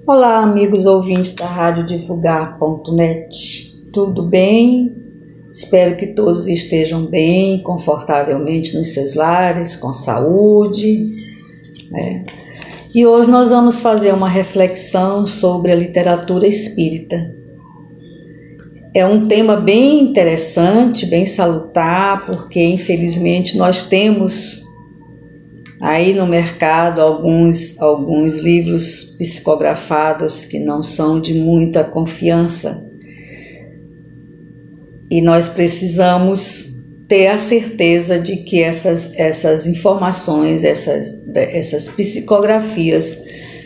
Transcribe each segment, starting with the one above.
Olá, amigos ouvintes da Rádio Divulgar.net, tudo bem? Espero que todos estejam bem, confortavelmente nos seus lares, com saúde, né? E hoje nós vamos fazer uma reflexão sobre a literatura espírita. É um tema bem interessante, bem salutar, porque infelizmente nós temos aí no mercado alguns livros psicografados que não são de muita confiança. E nós precisamos ter a certeza de que essas informações, essas psicografias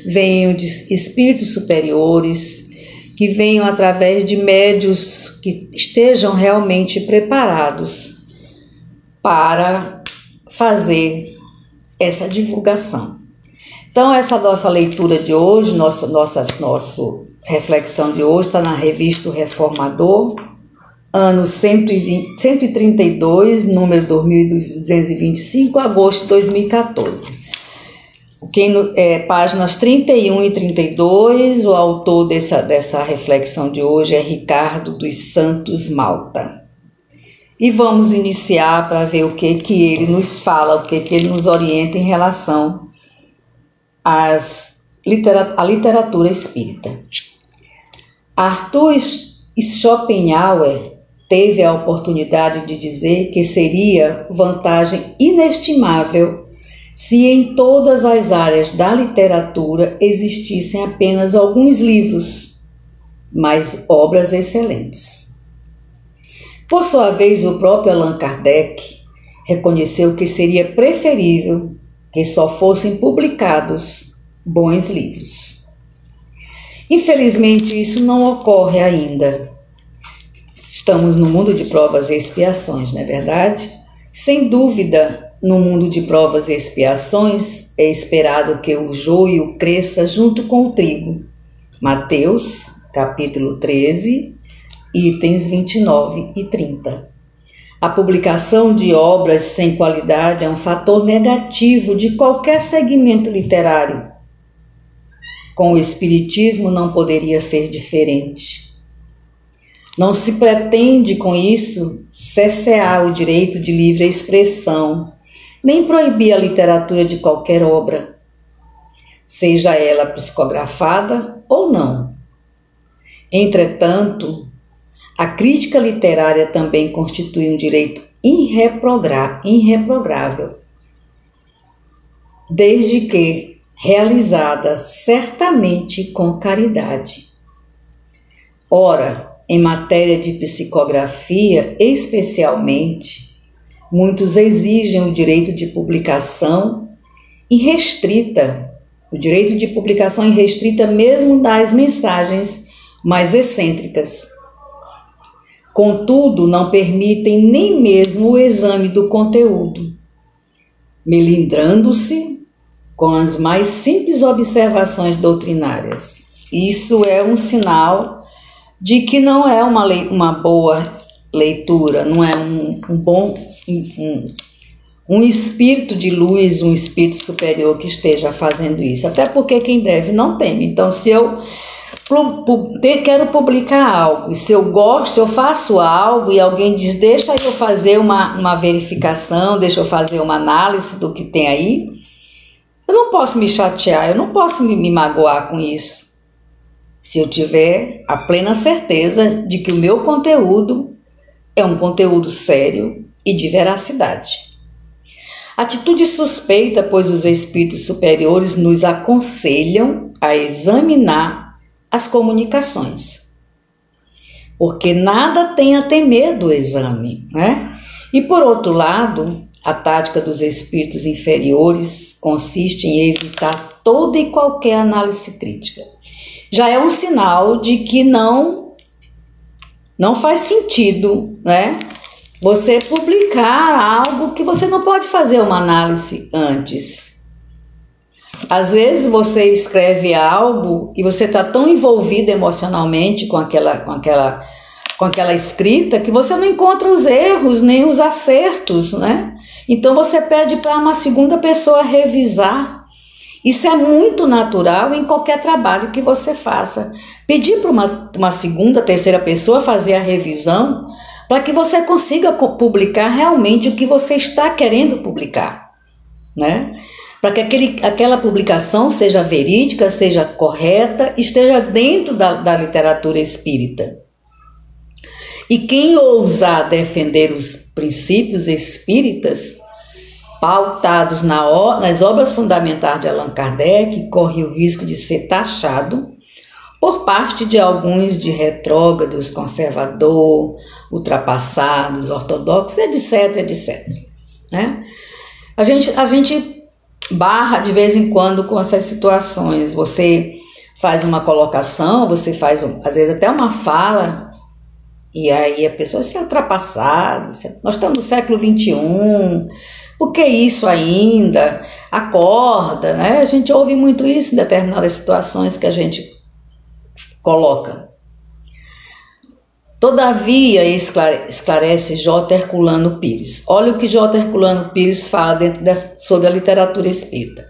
venham de espíritos superiores, que venham através de médiuns que estejam realmente preparados para fazer essa divulgação. Então, essa nossa leitura de hoje, nossa reflexão de hoje está na revista O Reformador, ano 132, número 2225, agosto de 2014. Páginas 31 e 32, o autor dessa reflexão de hoje é Ricardo dos Santos Malta. E vamos iniciar para ver o que ele nos fala, o que ele nos orienta em relação à literatura espírita. Arthur Schopenhauer teve a oportunidade de dizer que seria vantagem inestimável se em todas as áreas da literatura existissem apenas alguns livros, mas obras excelentes. Por sua vez, o próprio Allan Kardec reconheceu que seria preferível que só fossem publicados bons livros. Infelizmente, isso não ocorre ainda. Estamos no mundo de provas e expiações, não é verdade? Sem dúvida, no mundo de provas e expiações, é esperado que o joio cresça junto com o trigo. Mateus, capítulo 13, itens 29 e 30. A publicação de obras sem qualidade é um fator negativo de qualquer segmento literário. Com o Espiritismo não poderia ser diferente. Não se pretende com isso cercear o direito de livre expressão, nem proibir a literatura de qualquer obra, seja ela psicografada ou não. Entretanto, a crítica literária também constitui um direito irreprovável, desde que realizada certamente com caridade. Ora, em matéria de psicografia, especialmente, muitos exigem o direito de publicação irrestrita, mesmo das mensagens mais excêntricas. Contudo, não permitem nem mesmo o exame do conteúdo, melindrando-se com as mais simples observações doutrinárias. Isso é um sinal de que não é uma boa leitura, não é um espírito de luz, um espírito superior que esteja fazendo isso. Até porque quem deve não teme. Então, se eu quero publicar algo, e se eu faço algo e alguém diz, deixa eu fazer uma verificação, deixa eu fazer uma análise do que tem aí, eu não posso me chatear, eu não posso me magoar com isso. Se eu tiver a plena certeza de que o meu conteúdo é um conteúdo sério e de veracidade. Atitude suspeita, pois os espíritos superiores nos aconselham a examinar as comunicações, porque nada tem a temer do exame, né? E por outro lado, a tática dos espíritos inferiores consiste em evitar toda e qualquer análise crítica. Já é um sinal de que não faz sentido, né? Você publicar algo que você não pode fazer uma análise antes. Às vezes você escreve algo e você está tão envolvido emocionalmente com aquela escrita que você não encontra os erros nem os acertos, né? Então você pede para uma segunda pessoa revisar. Isso é muito natural em qualquer trabalho que você faça. Pedir para uma segunda, terceira pessoa fazer a revisão para que você consiga publicar realmente o que você está querendo publicar, né? Para que aquela publicação seja verídica, seja correta, esteja dentro da literatura espírita. E quem ousar defender os princípios espíritas pautados nas obras fundamentais de Allan Kardec corre o risco de ser taxado por parte de alguns de retrógrados, conservador, ultrapassados, ortodoxos, etc, etc. Né? A gente barra de vez em quando com essas situações. Você faz uma colocação, você faz às vezes até uma fala, e aí a pessoa se é ultrapassada. Nós estamos no século XXI, por que isso ainda? Acorda, né? A gente ouve muito isso em determinadas situações que a gente coloca. Todavia, esclarece J. Herculano Pires. Olha o que J. Herculano Pires fala sobre a literatura espírita.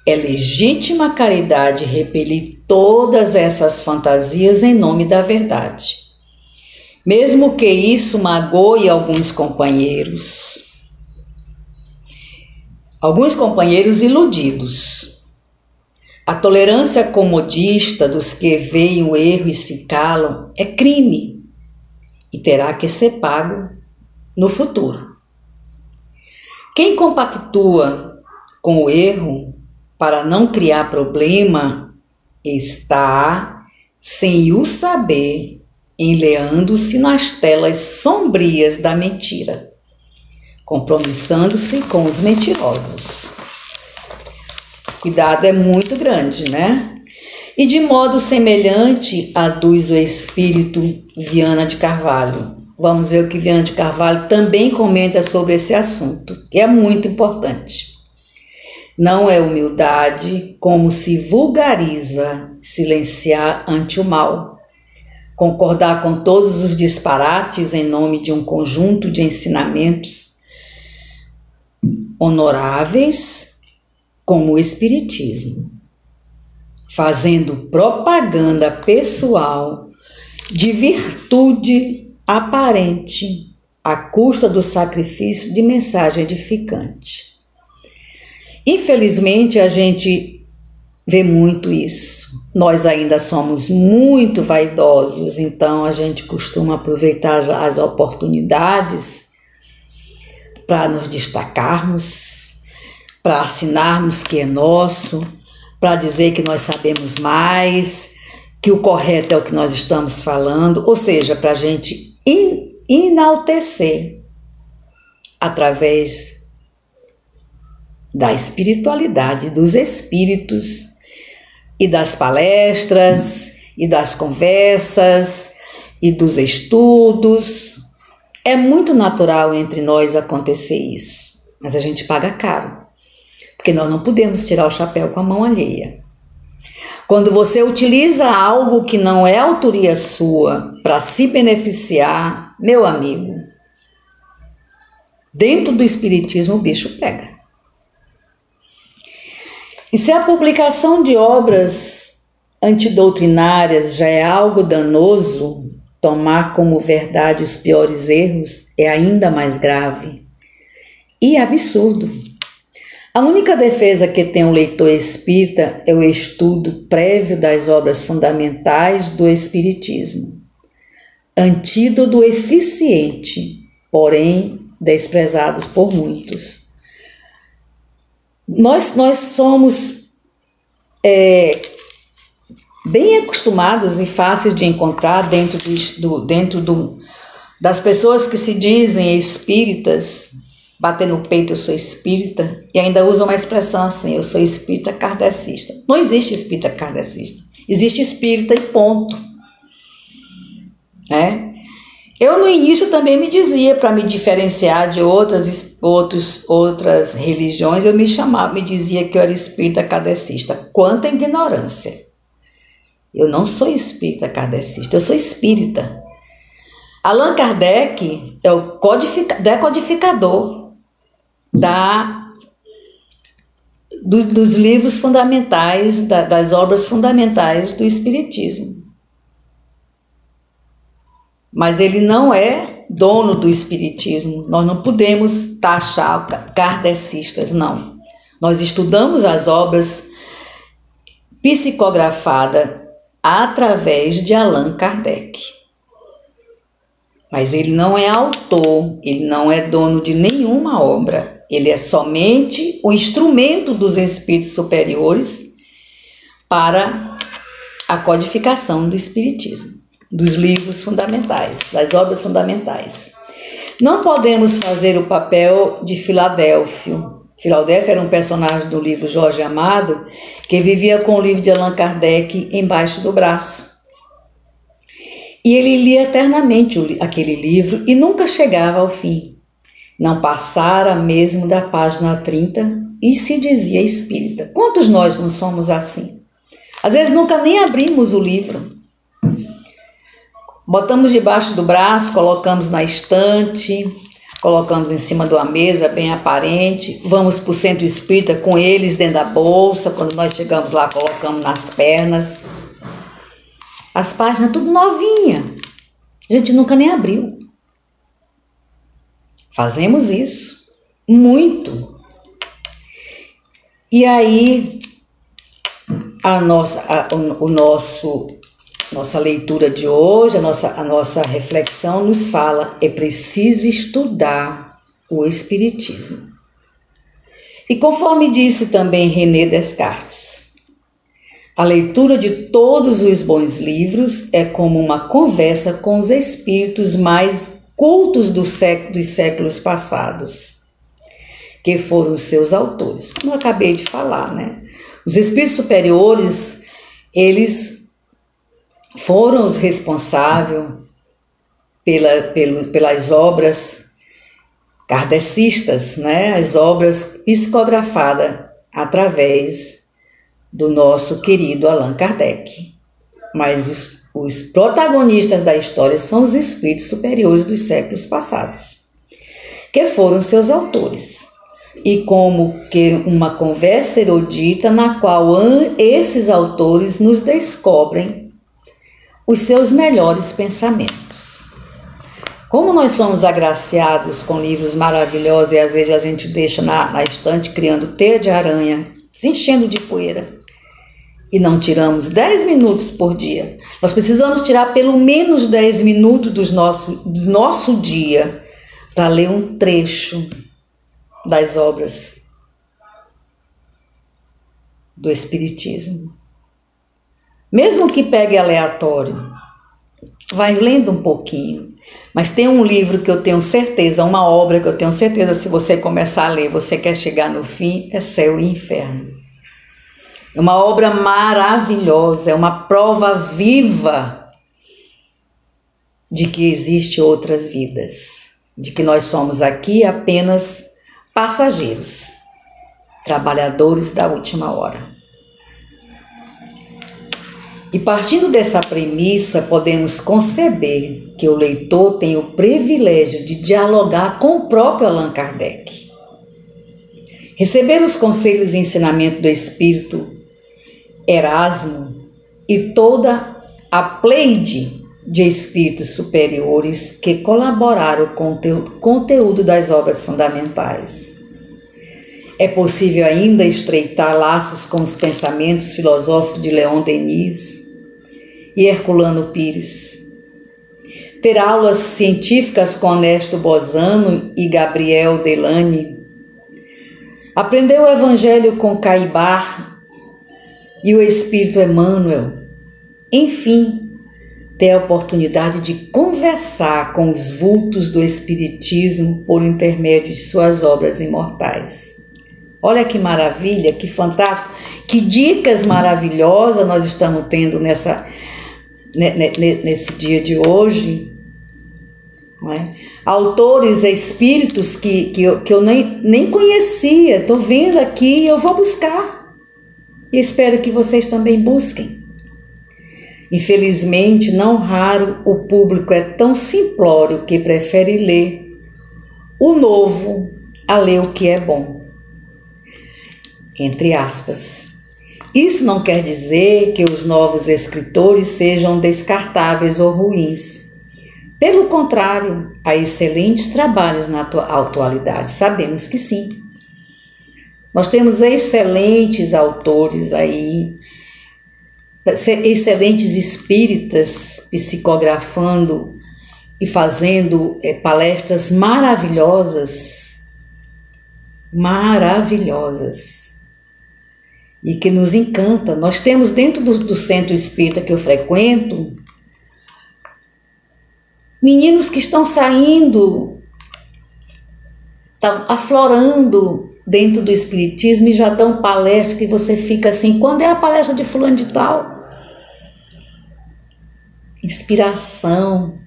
É legítima caridade repelir todas essas fantasias em nome da verdade, mesmo que isso magoe alguns companheiros iludidos. A tolerância comodista dos que veem o erro e se calam é crime e terá que ser pago no futuro. Quem compactua com o erro para não criar problema está, sem o saber, enleando-se nas telas sombrias da mentira, compromissando-se com os mentirosos. Cuidado é muito grande, né? E de modo semelhante aduz o espírito Viana de Carvalho. Vamos ver o que Viana de Carvalho também comenta sobre esse assunto, que é muito importante. Não é humildade como se vulgariza silenciar ante o mal, concordar com todos os disparates em nome de um conjunto de ensinamentos honoráveis como o Espiritismo, fazendo propaganda pessoal de virtude aparente à custa do sacrifício de mensagem edificante. Infelizmente, a gente vê muito isso. Nós ainda somos muito vaidosos, então a gente costuma aproveitar as oportunidades para nos destacarmos, para assinarmos que é nosso, para dizer que nós sabemos mais, que o correto é o que nós estamos falando, ou seja, para a gente enaltecer através da espiritualidade, dos espíritos e das palestras e das conversas e dos estudos. É muito natural entre nós acontecer isso, mas a gente paga caro, porque nós não podemos tirar o chapéu com a mão alheia. Quando você utiliza algo que não é autoria sua para se beneficiar, meu amigo, dentro do espiritismo o bicho pega. E se a publicação de obras antidoutrinárias já é algo danoso, tomar como verdade os piores erros é ainda mais grave e absurdo. A única defesa que tem o leitor espírita é o estudo prévio das obras fundamentais do espiritismo. Antídoto eficiente, porém desprezados por muitos. Nós somos bem acostumados e fáceis de encontrar dentro das pessoas que se dizem espíritas, bater no peito, eu sou espírita, e ainda usam uma expressão assim, eu sou espírita kardecista. Não existe espírita kardecista, existe espírita e ponto. Eu no início também me dizia, para me diferenciar de outras religiões, eu me dizia que eu era espírita kardecista. Quanta ignorância! Eu não sou espírita kardecista, eu sou espírita. Allan Kardec é o decodificador dos livros fundamentais, das obras fundamentais do Espiritismo. Mas ele não é dono do Espiritismo. Nós não podemos taxar kardecistas, não. Nós estudamos as obras psicografadas através de Allan Kardec. Mas ele não é autor, ele não é dono de nenhuma obra. Ele é somente o instrumento dos espíritos superiores para a codificação do Espiritismo, dos livros fundamentais, das obras fundamentais. Não podemos fazer o papel de Filadélfio. Filadélfio era um personagem do livro Jorge Amado, que vivia com o livro de Allan Kardec embaixo do braço. E ele lia eternamente aquele livro e nunca chegava ao fim. Não passara mesmo da página 30 e se dizia espírita. Quantos nós não somos assim? Às vezes nunca nem abrimos o livro. Botamos debaixo do braço, colocamos na estante, colocamos em cima de uma mesa bem aparente, vamos para o centro espírita com eles dentro da bolsa, quando nós chegamos lá colocamos nas pernas. As páginas tudo novinha, a gente nunca nem abriu. Fazemos isso, muito. E aí, nossa leitura de hoje, a nossa reflexão nos fala, é preciso estudar o Espiritismo. E conforme disse também René Descartes, a leitura de todos os bons livros é como uma conversa com os espíritos mais cultos dos séculos passados, que foram os seus autores. Como eu acabei de falar, né? Os espíritos superiores, eles foram os responsáveis pelas obras kardecistas, né? As obras psicografadas através do nosso querido Allan Kardec. Mas os protagonistas da história são os espíritos superiores dos séculos passados, que foram seus autores. E como que uma conversa erudita na qual esses autores nos descobrem os seus melhores pensamentos. Como nós somos agraciados com livros maravilhosos e às vezes a gente deixa na estante criando teia de aranha, se enchendo de poeira, e não tiramos 10 minutos por dia. Nós precisamos tirar pelo menos 10 minutos do nosso dia para ler um trecho das obras do Espiritismo. Mesmo que pegue aleatório, vai lendo um pouquinho. Mas tem um livro que eu tenho certeza, uma obra que eu tenho certeza, se você começar a ler, você quer chegar no fim, é Céu e Inferno. É uma obra maravilhosa, é uma prova viva de que existem outras vidas, de que nós somos aqui apenas passageiros, trabalhadores da última hora. E partindo dessa premissa, podemos conceber que o leitor tem o privilégio de dialogar com o próprio Allan Kardec. Receber os conselhos e ensinamentos do Espírito Erasmo e toda a pleide de espíritos superiores que colaboraram com o conteúdo das obras fundamentais. É possível ainda estreitar laços com os pensamentos filosóficos de Leon Denis e Herculano Pires. Ter aulas científicas com Ernesto Bozano e Gabriel Delany. Aprender o Evangelho com Caibar e o Espírito Emmanuel. Enfim, ter a oportunidade de conversar com os vultos do Espiritismo por intermédio de suas obras imortais. Olha que maravilha, que fantástico, que dicas maravilhosas nós estamos tendo nesse dia de hoje. Não é? Autores, espíritos que eu nem conhecia, estou vendo aqui e eu vou buscar. E espero que vocês também busquem. Infelizmente, não raro, o público é tão simplório que prefere ler o novo a ler o que é bom. entre aspas. Isso não quer dizer que os novos escritores sejam descartáveis ou ruins. Pelo contrário, há excelentes trabalhos na atualidade, sabemos que sim. Nós temos excelentes autores aí, excelentes espíritas psicografando e fazendo palestras maravilhosas, e que nos encanta. Nós temos dentro do centro espírita que eu frequento, meninos que estão saindo, estão aflorando dentro do espiritismo e já dão palestra que você fica assim, quando é a palestra de fulano de tal? Inspiração,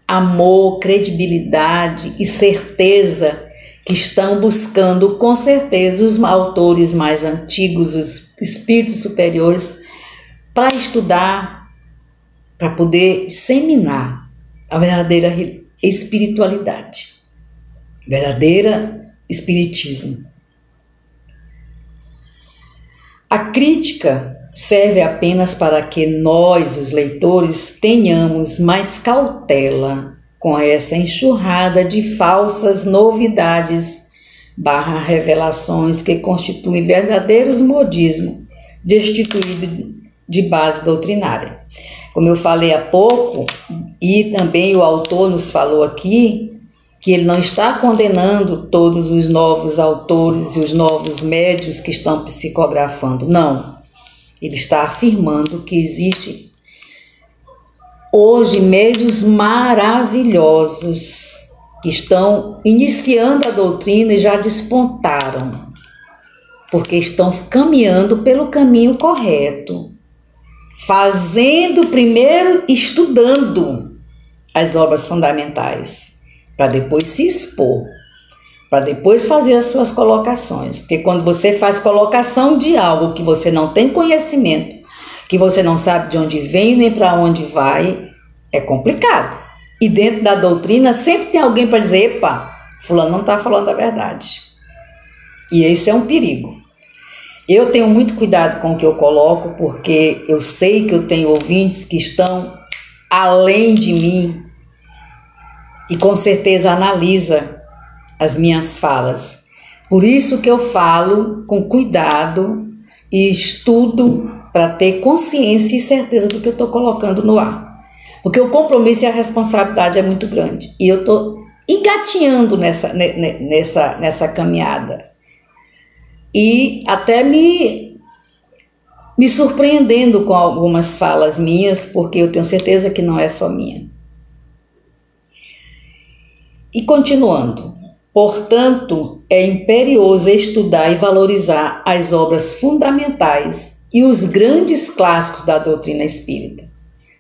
amor, credibilidade e certeza que estão buscando, com certeza, os autores mais antigos, os espíritos superiores, para estudar, para poder disseminar a verdadeira espiritualidade, verdadeira espiritismo. A crítica serve apenas para que nós, os leitores, tenhamos mais cautela com essa enxurrada de falsas novidades / revelações que constituem verdadeiros modismos destituídos de base doutrinária. Como eu falei há pouco, e também o autor nos falou aqui, que ele não está condenando todos os novos autores e os novos médios que estão psicografando, não. Ele está afirmando que existe hoje médios maravilhosos que estão iniciando a doutrina e já despontaram, porque estão caminhando pelo caminho correto, fazendo primeiro, estudando as obras fundamentais, para depois se expor, para depois fazer as suas colocações. Porque quando você faz colocação de algo que você não tem conhecimento, que você não sabe de onde vem nem para onde vai, é complicado. E dentro da doutrina sempre tem alguém para dizer, epa, fulano não está falando a verdade. E esse é um perigo. Eu tenho muito cuidado com o que eu coloco, porque eu sei que eu tenho ouvintes que estão além de mim e com certeza analisa as minhas falas. Por isso que eu falo com cuidado e estudo para ter consciência e certeza do que eu estou colocando no ar. Porque o compromisso e a responsabilidade é muito grande. E eu estou engatinhando nessa caminhada. E até me surpreendendo com algumas falas minhas, porque eu tenho certeza que não é só minha. E continuando. Portanto, é imperioso estudar e valorizar as obras fundamentais e os grandes clássicos da doutrina espírita,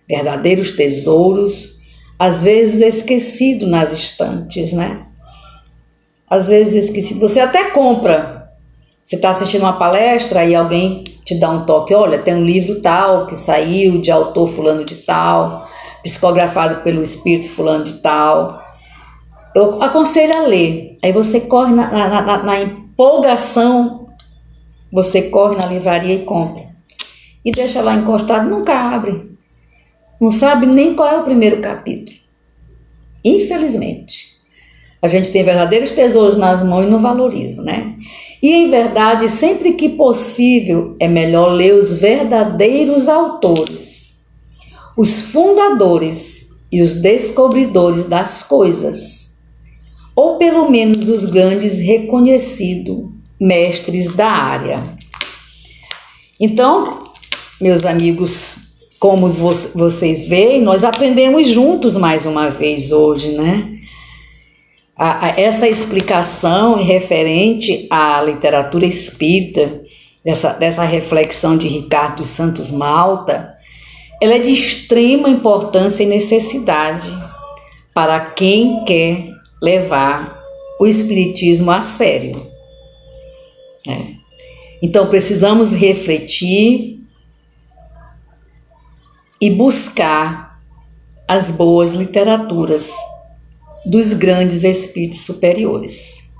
verdadeiros tesouros, às vezes esquecidos nas estantes, né? Às vezes esquecido. Você até compra, você está assistindo uma palestra e alguém te dá um toque, olha, tem um livro tal que saiu de autor fulano de tal, psicografado pelo espírito fulano de tal. Eu aconselho a ler. Aí você corre na empolgação, você corre na livraria e compra. E deixa lá encostado, nunca abre. Não sabe nem qual é o primeiro capítulo. Infelizmente. A gente tem verdadeiros tesouros nas mãos e não valoriza, né? E em verdade, sempre que possível, é melhor ler os verdadeiros autores, os fundadores e os descobridores das coisas, ou pelo menos os grandes reconhecidos mestres da área. Então, meus amigos, como vocês veem, nós aprendemos juntos mais uma vez hoje, né? Essa explicação referente à literatura espírita, dessa reflexão de Ricardo dos Santos Malta, ela é de extrema importância e necessidade para quem quer levar o espiritismo a sério. Então precisamos refletir e buscar as boas literaturas dos grandes espíritos superiores.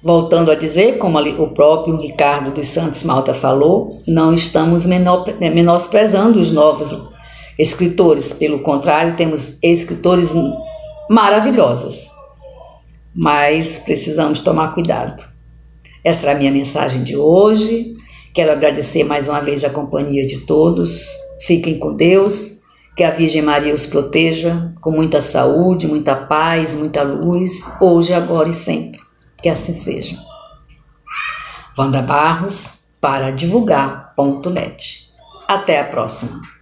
Voltando a dizer, como ali o próprio Ricardo dos Santos Malta falou, não estamos menosprezando os novos escritores. Pelo contrário, temos escritores maravilhosos. Mas precisamos tomar cuidado. Essa era a minha mensagem de hoje. Quero agradecer mais uma vez a companhia de todos. Fiquem com Deus. Que a Virgem Maria os proteja com muita saúde, muita paz, muita luz, hoje, agora e sempre. Que assim seja. Wanda Barros para divulgar.net. Até a próxima.